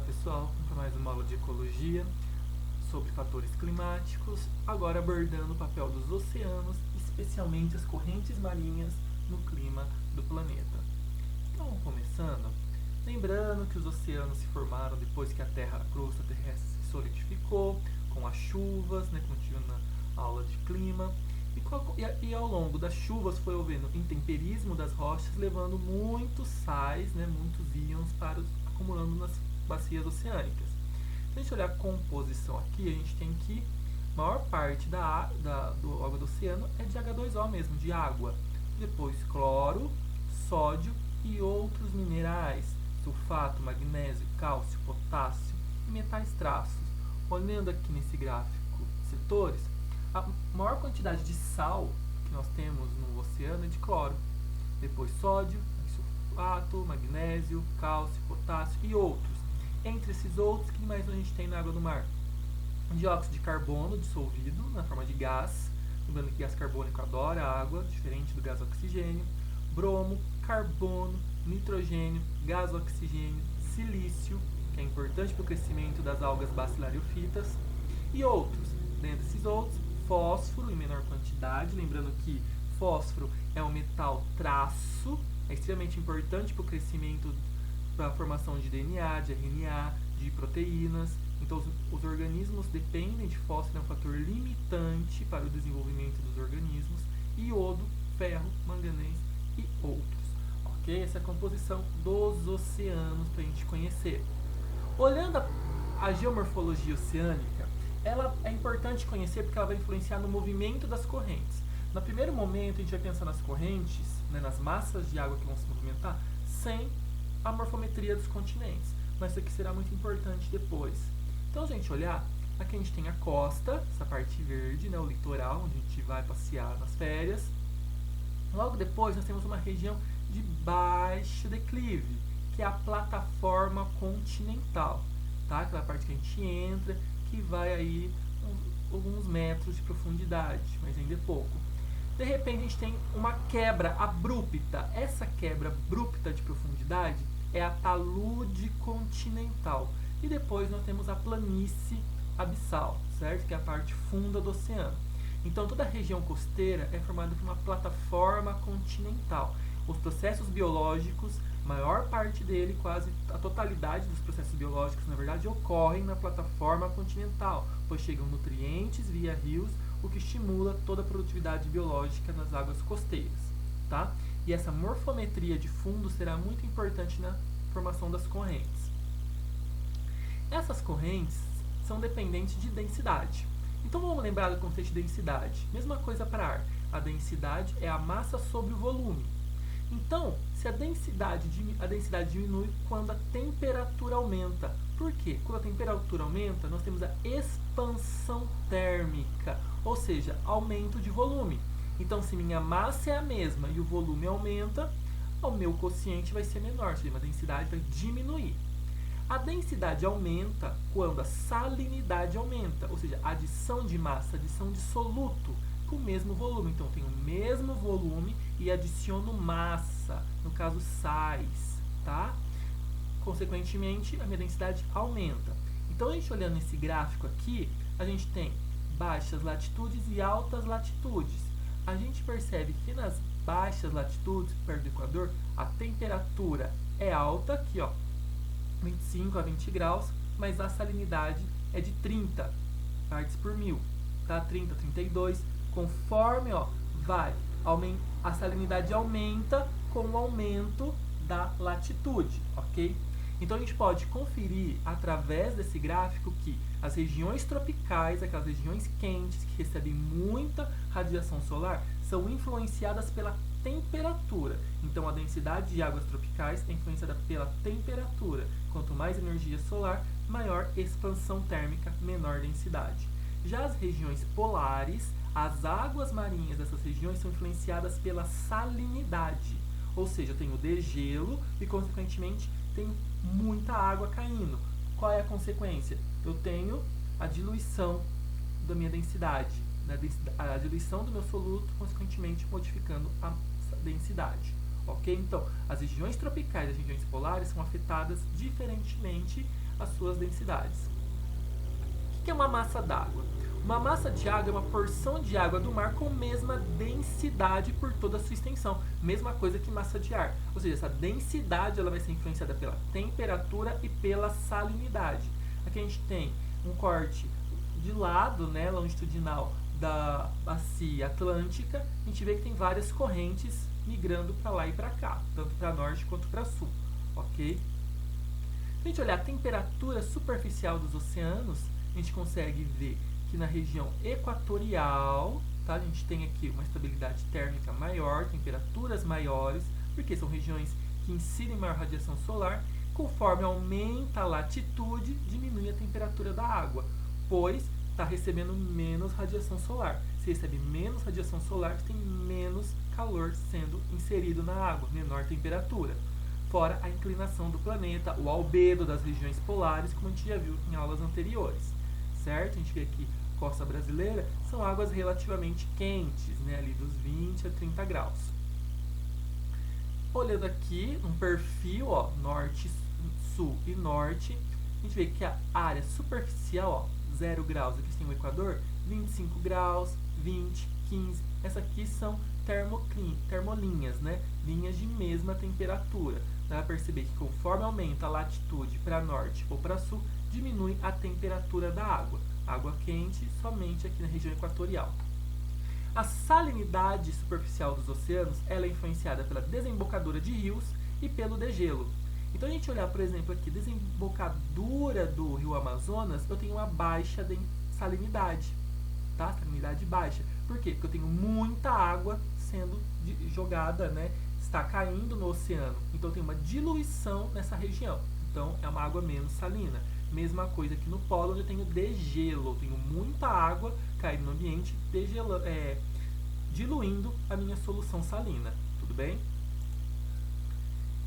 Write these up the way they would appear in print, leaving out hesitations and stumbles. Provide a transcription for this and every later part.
Olá pessoal, vamos para mais uma aula de ecologia sobre fatores climáticos, agora abordando o papel dos oceanos, especialmente as correntes marinhas no clima do planeta. Então, começando, lembrando que os oceanos se formaram depois que a crosta terrestre se solidificou, com as chuvas, como tive na aula de clima, e ao longo das chuvas foi havendo intemperismo das rochas, levando muitos sais, muitos íons acumulando nas bacias oceânicas. Se a gente olhar a composição aqui, a gente tem que a maior parte da água do oceano é de H2O mesmo, de água. Depois cloro, sódio e outros minerais, sulfato, magnésio, cálcio, potássio e metais traços. Olhando aqui nesse gráfico setores, a maior quantidade de sal que nós temos no oceano é de cloro. Depois sódio, sulfato, magnésio, cálcio, potássio e outros. Entre esses outros, o que mais a gente tem na água do mar? Dióxido de carbono dissolvido na forma de gás. Lembrando que gás carbônico adora água, diferente do gás oxigênio. Bromo, carbono, nitrogênio, gás oxigênio, silício, que é importante para o crescimento das algas bacilariophytas. E outros. Dentre esses outros, fósforo em menor quantidade. Lembrando que fósforo é um metal traço, é extremamente importante para o crescimento, para a formação de DNA, de RNA, de proteínas. Então, os organismos dependem de fósforo, é um fator limitante para o desenvolvimento dos organismos. Iodo, ferro, manganês e outros. Ok? Essa é a composição dos oceanos para a gente conhecer. Olhando a geomorfologia oceânica, ela é importante conhecer porque ela vai influenciar no movimento das correntes. No primeiro momento, a gente vai pensar nas correntes, nas massas de água que vão se movimentar, sem a morfometria dos continentes. Mas isso aqui será muito importante depois. Então, a gente olhar, aqui a gente tem a costa, essa parte verde, o litoral, onde a gente vai passear nas férias. Logo depois, nós temos uma região de baixo declive, que é a plataforma continental. Tá? Aquela parte que a gente entra, que vai aí alguns metros de profundidade, mas ainda é pouco. De repente a gente tem uma quebra abrupta. Essa quebra abrupta de profundidade é a talude continental. E depois nós temos a planície abissal, certo? Que é a parte funda do oceano. Então toda a região costeira é formada por uma plataforma continental. Os processos biológicos, maior parte dele, quase a totalidade dos processos biológicos, na verdade, ocorrem na plataforma continental, pois chegam nutrientes via rios, o que estimula toda a produtividade biológica nas águas costeiras. Tá? E essa morfometria de fundo será muito importante na formação das correntes. Essas correntes são dependentes de densidade. Então vamos lembrar do conceito de densidade. Mesma coisa para ar. A densidade é a massa sobre o volume. Então, se a densidade diminui quando a temperatura aumenta. Por quê? Quando a temperatura aumenta, nós temos a expansão térmica, ou seja, aumento de volume. Então, se minha massa é a mesma e o volume aumenta, o meu quociente vai ser menor, ou seja, a densidade vai diminuir. A densidade aumenta quando a salinidade aumenta, ou seja, a adição de massa, adição de soluto com o mesmo volume. Então, eu tenho o mesmo volume e adiciono massa, no caso sais, tá? Consequentemente, a minha densidade aumenta. Então, a gente olhando esse gráfico aqui, a gente tem baixas latitudes e altas latitudes. A gente percebe que nas baixas latitudes, perto do Equador, a temperatura é alta, aqui ó, 25 a 20 graus, mas a salinidade é de 30 partes por mil, tá? 30, 32, conforme a salinidade aumenta com o aumento da latitude, ok? Então a gente pode conferir através desse gráfico que as regiões tropicais, aquelas regiões quentes que recebem muita radiação solar, são influenciadas pela temperatura. Então a densidade de águas tropicais é influenciada pela temperatura. Quanto mais energia solar, maior expansão térmica, menor densidade. Já as regiões polares, as águas marinhas dessas regiões são influenciadas pela salinidade. Ou seja, eu tenho degelo e, consequentemente, tenho muita água caindo. Qual é a consequência? Eu tenho a diluição da minha densidade, a diluição do meu soluto, consequentemente modificando a densidade. ok? Então, as regiões tropicais e as regiões polares são afetadas diferentemente as suas densidades. O que é uma massa d'água? Uma massa de água é uma porção de água do mar com mesma densidade por toda a sua extensão. Mesma coisa que massa de ar. Ou seja, essa densidade ela vai ser influenciada pela temperatura e pela salinidade. Aqui a gente tem um corte de lado, né, longitudinal da bacia atlântica. A gente vê que tem várias correntes migrando para lá e para cá, tanto para norte quanto para sul, ok? Se a gente olhar a temperatura superficial dos oceanos, a gente consegue ver que na região equatorial, tá, a gente tem aqui uma estabilidade térmica maior, temperaturas maiores, porque são regiões que incidem maior radiação solar. Conforme aumenta a latitude, diminui a temperatura da água, pois está recebendo menos radiação solar. Se recebe menos radiação solar, tem menos calor sendo inserido na água, menor temperatura. Fora a inclinação do planeta, o albedo das regiões polares, como a gente já viu em aulas anteriores. Certo? A gente vê aqui, costa brasileira, são águas relativamente quentes, né? Ali dos 20 a 30 graus. Olhando aqui, um perfil, ó, norte, sul e norte, a gente vê que a área superficial, ó, 0 graus, aqui tem o Equador, 25 graus, 20, 15, essas aqui são termolinhas, né? Linhas de mesma temperatura. Dá para perceber que conforme aumenta a latitude para norte ou para sul, diminui a temperatura da água. Água quente somente aqui na região equatorial. A salinidade superficial dos oceanos ela é influenciada pela desembocadura de rios e pelo degelo. Então, a gente olhar, por exemplo, aqui, desembocadura do rio Amazonas, eu tenho uma baixa salinidade, tá? Salinidade baixa. Por quê? Porque eu tenho muita água sendo jogada, né? Está caindo no oceano. Então, tem uma diluição nessa região. Então, é uma água menos salina. Mesma coisa aqui no polo, onde eu tenho degelo. Eu tenho muita água caindo no ambiente, diluindo a minha solução salina. Tudo bem?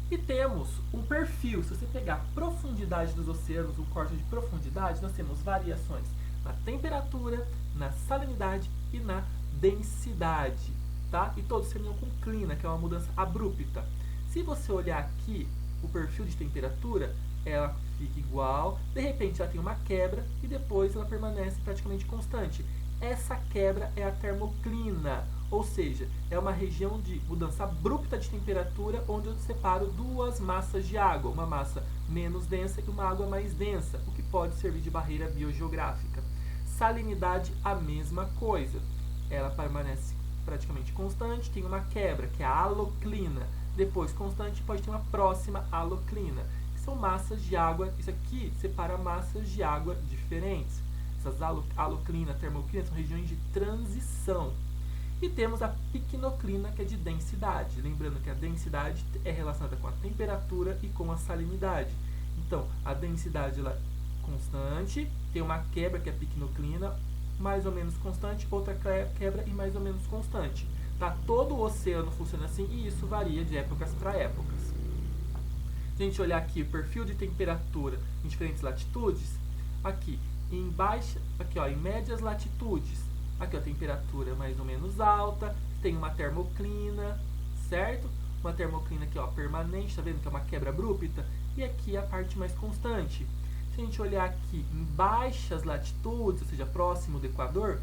E temos um perfil. Se você pegar a profundidade dos oceanos, o corte de profundidade, nós temos variações na temperatura, na salinidade e na densidade. Tá? E todos terminam com clina, que é uma mudança abrupta. Se você olhar aqui o perfil de temperatura, ela fica igual, de repente ela tem uma quebra e depois ela permanece praticamente constante. Essa quebra é a termoclina, ou seja, é uma região de mudança abrupta de temperatura onde eu separo duas massas de água, uma massa menos densa e uma água mais densa, o que pode servir de barreira biogeográfica. Salinidade, a mesma coisa, ela permanece praticamente constante, tem uma quebra, que é a haloclina, depois constante pode ter uma próxima haloclina, que são massas de água, isso aqui separa massas de água diferentes. Essas haloclina, termoclina são regiões de transição. E temos a picnoclina, que é de densidade. Lembrando que a densidade é relacionada com a temperatura e com a salinidade. Então, a densidade ela é constante, tem uma quebra, que é a picnoclina, mais ou menos constante, outra quebra e mais ou menos constante. Tá? Todo o oceano funciona assim e isso varia de épocas para épocas. Se a gente olhar aqui o perfil de temperatura em diferentes latitudes, aqui em médias latitudes, aqui ó, a temperatura mais ou menos alta, tem uma termoclina, certo? Uma termoclina aqui ó, permanente, tá vendo que é uma quebra abrupta? E aqui a parte mais constante. Se a gente olhar aqui em baixas latitudes, ou seja, próximo do Equador,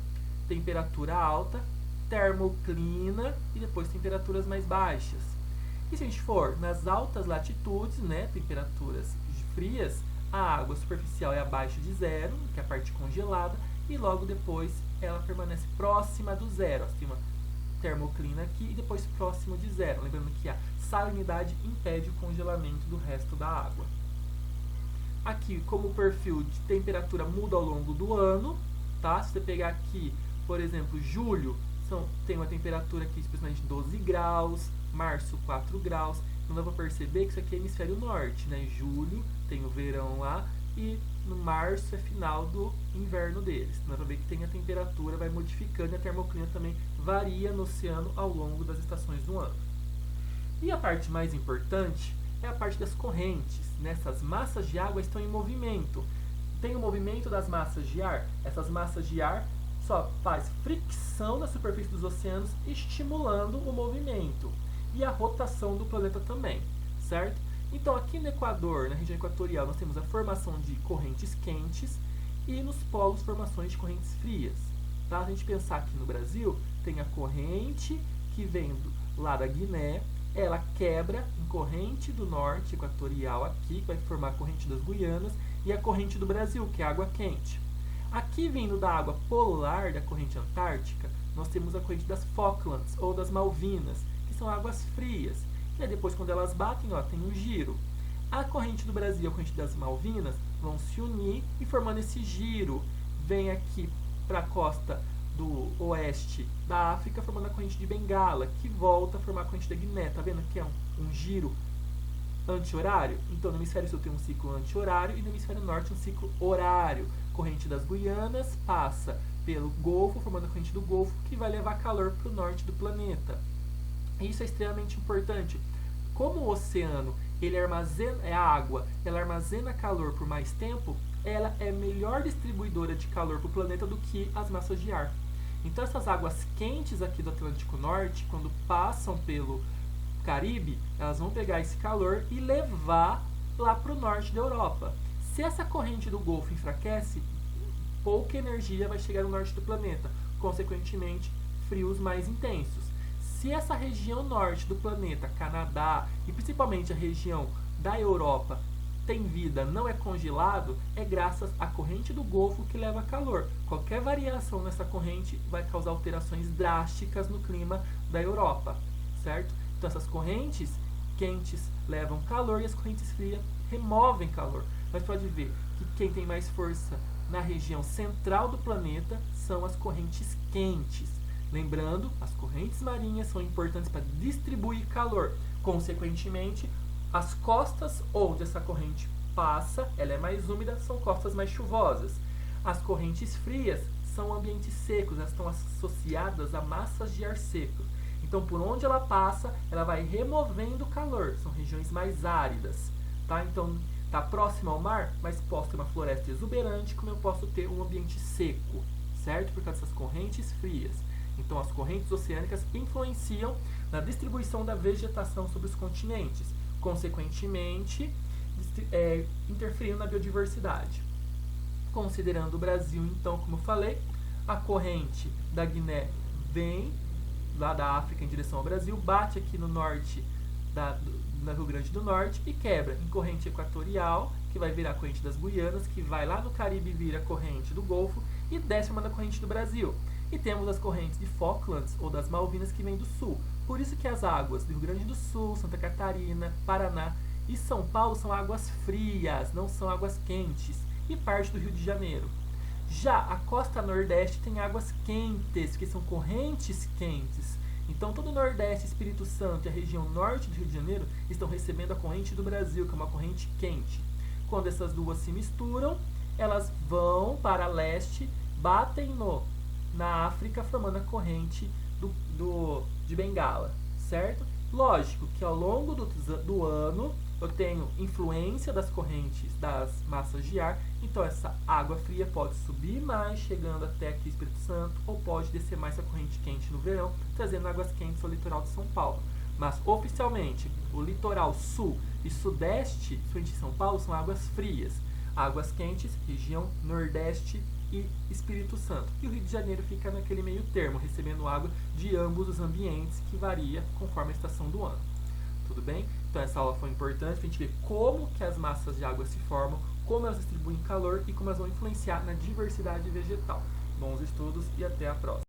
temperatura alta, termoclina e depois temperaturas mais baixas. E se a gente for nas altas latitudes, né, temperaturas frias, a água superficial é abaixo de zero, que é a parte congelada, e logo depois ela permanece próxima do zero. Tem uma termoclina aqui e depois próximo de zero. Lembrando que a salinidade impede o congelamento do resto da água. Aqui, como o perfil de temperatura muda ao longo do ano, tá? Se você pegar aqui, por exemplo, julho, tem uma temperatura aqui especialmente 12 graus, março 4 graus. Então dá para perceber que isso aqui é hemisfério norte, né? Em julho tem o verão lá e no março é final do inverno deles. Dá para ver que tem a temperatura, vai modificando e a termoclina também varia no oceano ao longo das estações do ano. E a parte mais importante é a parte das correntes. Essas massas de água estão em movimento. Tem o movimento das massas de ar. Essas massas de ar só faz fricção na superfície dos oceanos, estimulando o movimento. e a rotação do planeta também, certo? Então, aqui no Equador, na região equatorial, nós temos a formação de correntes quentes e nos polos formações de correntes frias. Tá? Se a gente pensar aqui no Brasil, tem a corrente que vem lá da Guiné, ela quebra em corrente do norte equatorial aqui, que vai formar a corrente das Guianas, e a corrente do Brasil, que é a água quente. Aqui, vindo da água polar da corrente antártica, nós temos a corrente das Falklands, ou das Malvinas, que são águas frias. E aí depois, quando elas batem, ó, tem um giro. A corrente do Brasil e a corrente das Malvinas vão se unir e formando esse giro, vem aqui para a costa do oeste da África, formando a corrente de Bengala, que volta a formar a corrente da Guiné. Tá vendo que é um giro anti-horário? Então, no hemisfério sul tem um ciclo anti-horário e no hemisfério norte um ciclo horário. Corrente das Guianas passa pelo Golfo, formando a corrente do Golfo, que vai levar calor para o norte do planeta. Isso é extremamente importante. Como o oceano ele armazena, é a água, ela armazena calor por mais tempo, ela é melhor distribuidora de calor para o planeta do que as massas de ar. Então, essas águas quentes aqui do Atlântico Norte, quando passam pelo Caribe, elas vão pegar esse calor e levar lá para o norte da Europa. Se essa corrente do Golfo enfraquece, pouca energia vai chegar no norte do planeta, consequentemente, frios mais intensos. Se essa região norte do planeta, Canadá e principalmente a região da Europa, tem vida, não é congelado, é graças à corrente do Golfo que leva calor. Qualquer variação nessa corrente vai causar alterações drásticas no clima da Europa, certo? Então, essas correntes quentes levam calor e as correntes frias removem calor. Mas pode ver que quem tem mais força na região central do planeta são as correntes quentes. Lembrando, as correntes marinhas são importantes para distribuir calor. Consequentemente, as costas onde essa corrente passa, ela é mais úmida, são costas mais chuvosas. As correntes frias são ambientes secos, elas estão associadas a massas de ar seco. Então, por onde ela passa, ela vai removendo calor. São regiões mais áridas. Tá? Então, está próximo ao mar, mas posso ter uma floresta exuberante, como eu posso ter um ambiente seco, certo? Por causa dessas correntes frias. Então, as correntes oceânicas influenciam na distribuição da vegetação sobre os continentes, consequentemente, interferindo na biodiversidade. Considerando o Brasil, então, como eu falei, a corrente da Guiné vem lá da África em direção ao Brasil, bate aqui no norte no Rio Grande do Norte e quebra em corrente equatorial, que vai virar a corrente das Guianas, que vai lá no Caribe e vira a corrente do Golfo e desce uma da corrente do Brasil. E temos as correntes de Falklands ou das Malvinas que vêm do sul. Por isso que as águas do Rio Grande do Sul, Santa Catarina, Paraná e São Paulo são águas frias, não são águas quentes, e parte do Rio de Janeiro. Já a costa nordeste tem águas quentes, que são correntes quentes. Então, todo o Nordeste, Espírito Santo e a região norte do Rio de Janeiro estão recebendo a corrente do Brasil, que é uma corrente quente. Quando essas duas se misturam, elas vão para leste, batem na África, formando a corrente de Bengala, certo? Lógico que ao longo do ano eu tenho influência das correntes das massas de ar, então essa água fria pode subir mais, chegando até aqui Espírito Santo, ou pode descer mais a corrente quente no verão, trazendo águas quentes ao litoral de São Paulo. Mas oficialmente, o litoral sul e sudeste, frente de São Paulo, são águas frias. Águas quentes, região nordeste e Espírito Santo. E o Rio de Janeiro fica naquele meio termo, recebendo água de ambos os ambientes, que varia conforme a estação do ano. Tudo bem? Então essa aula foi importante para a gente ver como que as massas de água se formam, como elas distribuem calor e como elas vão influenciar na diversidade vegetal. Bons estudos e até a próxima!